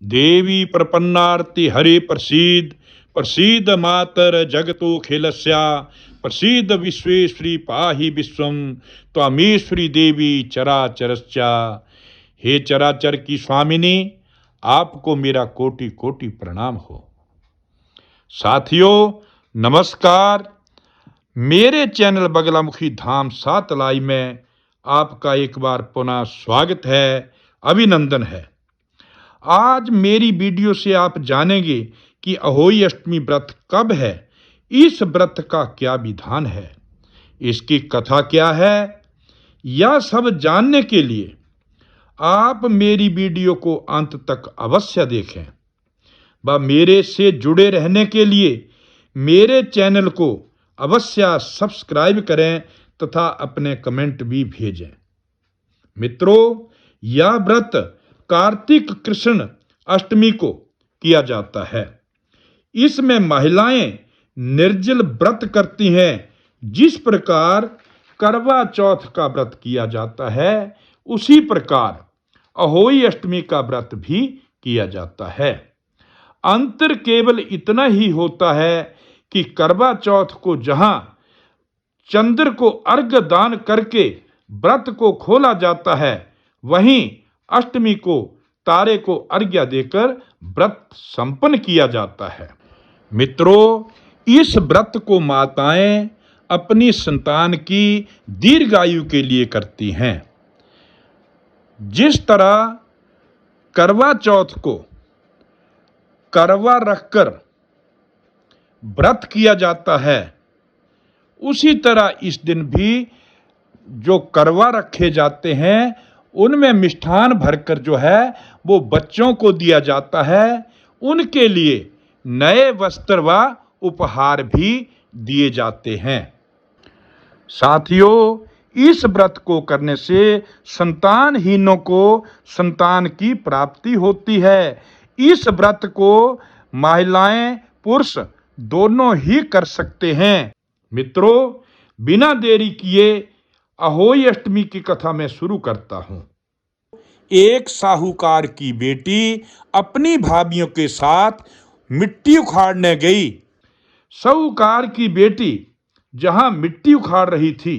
देवी प्रपन्नार्ति हरे प्रसीद प्रसीद मातर जगतो खेलस्या प्रसीद विश्वेश्वरी पाहि विश्वम त्वामेश्वरी देवी चराचरस्या। हे चराचर की स्वामिनी, आपको मेरा कोटि कोटि प्रणाम हो। साथियों नमस्कार। मेरे चैनल बगलामुखी धाम सातलाई में आपका एक बार पुनः स्वागत है, अभिनंदन है। आज मेरी वीडियो से आप जानेंगे कि अहोई अष्टमी व्रत कब है, इस व्रत का क्या विधान है, इसकी कथा क्या है। यह सब जानने के लिए आप मेरी वीडियो को अंत तक अवश्य देखें व मेरे से जुड़े रहने के लिए मेरे चैनल को अवश्य सब्सक्राइब करें तथा अपने कमेंट भी भेजें। मित्रों, यह व्रत कार्तिक कृष्ण अष्टमी को किया जाता है। इसमें महिलाएं निर्जल व्रत करती हैं। जिस प्रकार करवा चौथ का व्रत किया जाता है, उसी प्रकार अहोई अष्टमी का व्रत भी किया जाता है। अंतर केवल इतना ही होता है कि करवा चौथ को जहां चंद्र को अर्घ्य दान करके व्रत को खोला जाता है, वहीं अष्टमी को तारे को अर्घ्य देकर व्रत संपन्न किया जाता है। मित्रों, इस व्रत को माताएं अपनी संतान की दीर्घायु के लिए करती हैं। जिस तरह करवा चौथ को करवा रखकर व्रत किया जाता है, उसी तरह इस दिन भी जो करवा रखे जाते हैं, उनमें मिष्ठान भरकर जो है वो बच्चों को दिया जाता है। उनके लिए नए वस्त्र व उपहार भी दिए जाते हैं। साथियों, इस व्रत को करने से संतानहीनों को संतान की प्राप्ति होती है। इस व्रत को महिलाएं पुरुष दोनों ही कर सकते हैं। मित्रों, बिना देरी किए अहोई अष्टमी की कथा मैं शुरू करता हूं। एक साहूकार की बेटी अपनी भाभियों के साथ मिट्टी उखाड़ने गई। साहूकार की बेटी जहां मिट्टी उखाड़ रही थी,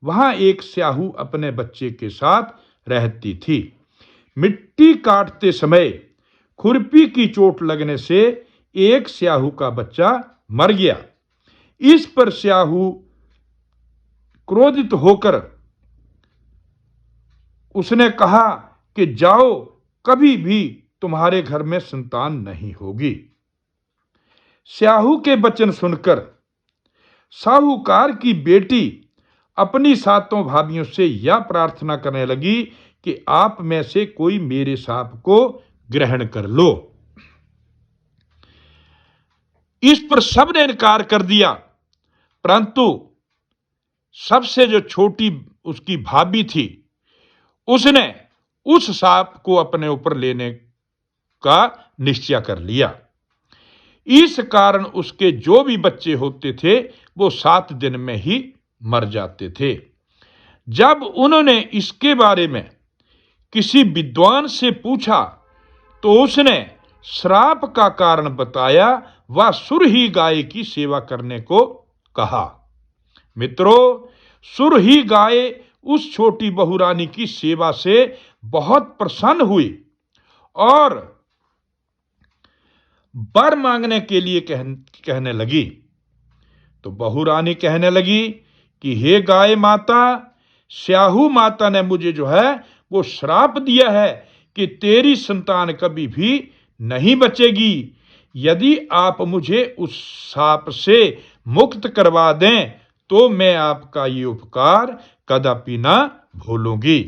वहां एक स्याहू अपने बच्चे के साथ रहती थी। मिट्टी काटते समय खुरपी की चोट लगने से एक स्याहू का बच्चा मर गया। इस पर स्याहू क्रोधित होकर उसने कहा कि जाओ, कभी भी तुम्हारे घर में संतान नहीं होगी। स्याहू के वचन सुनकर साहूकार की बेटी अपनी सातों भाभियों से यह प्रार्थना करने लगी कि आप में से कोई मेरे शाप को ग्रहण कर लो। इस पर सबने इनकार कर दिया, परंतु सबसे जो छोटी उसकी भाभी थी, उसने उस शाप को अपने ऊपर लेने का निश्चय कर लिया। इस कारण उसके जो भी बच्चे होते थे वो 7 दिन में ही मर जाते थे। जब उन्होंने इसके बारे में किसी विद्वान से पूछा तो उसने श्राप का कारण बताया व सुरही गाय की सेवा करने को कहा। मित्रों, सुरही गाय उस छोटी बहुरानी की सेवा से बहुत प्रसन्न हुई और वर मांगने के लिए कहने लगी। तो बहुरानी कहने लगी कि हे गाय माता, स्याहू माता ने मुझे जो है वो श्राप दिया है कि तेरी संतान कभी भी नहीं बचेगी। यदि आप मुझे उस शाप से मुक्त करवा दें तो मैं आपका ये उपकार कदापि ना भूलूंगी।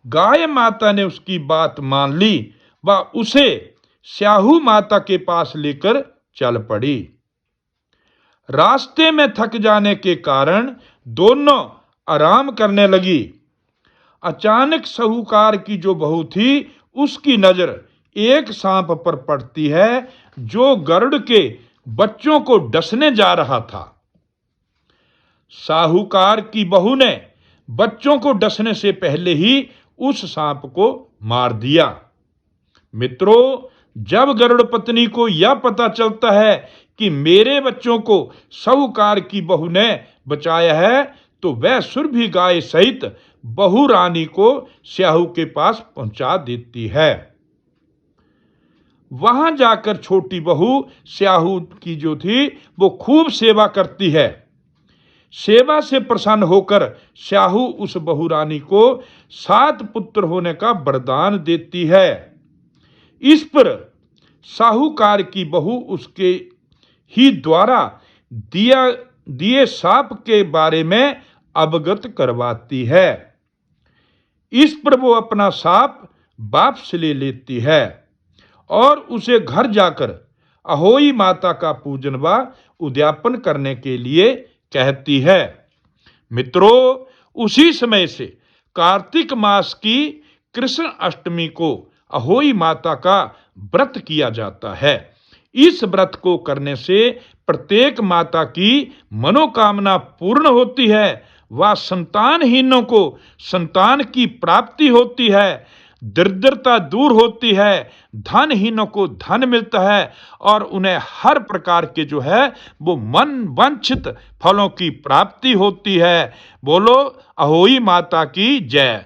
गाय माता ने उसकी बात मान ली व उसे स्याहू माता के पास लेकर चल पड़ी। रास्ते में थक जाने के कारण दोनों आराम करने लगी। अचानक साहूकार की जो बहू थी, उसकी नजर एक सांप पर पड़ती है जो गरुड़ के बच्चों को डसने जा रहा था। साहूकार की बहू ने बच्चों को डसने से पहले ही उस सांप को मार दिया। मित्रों, जब गरुड़ पत्नी को यह पता चलता है कि मेरे बच्चों को साहूकार की बहू ने बचाया है, तो वह सुरभि गाय सहित बहू रानी को स्याहू के पास पहुंचा देती है। वहां जाकर छोटी बहू स्याहू की जो थी वो खूब सेवा करती है। सेवा से प्रसन्न होकर स्याहू उस बहू रानी को 7 पुत्र होने का वरदान देती है। इस पर साहूकार की बहू उसके ही द्वारा दिए साप के बारे में अवगत करवाती है। इस पर वो अपना साप वापस ले लेती है और उसे घर जाकर अहोई माता का पूजन व उद्यापन करने के लिए कहती है। मित्रों, उसी समय से कार्तिक मास की कृष्ण अष्टमी को अहोई माता का व्रत किया जाता है। इस व्रत को करने से प्रत्येक माता की मनोकामना पूर्ण होती है व संतानहीनों को संतान की प्राप्ति होती है, दरिद्रता दूर होती है, धनहीनों को धन मिलता है और उन्हें हर प्रकार के जो है वो मन वांछित फलों की प्राप्ति होती है। बोलो अहोई माता की जय।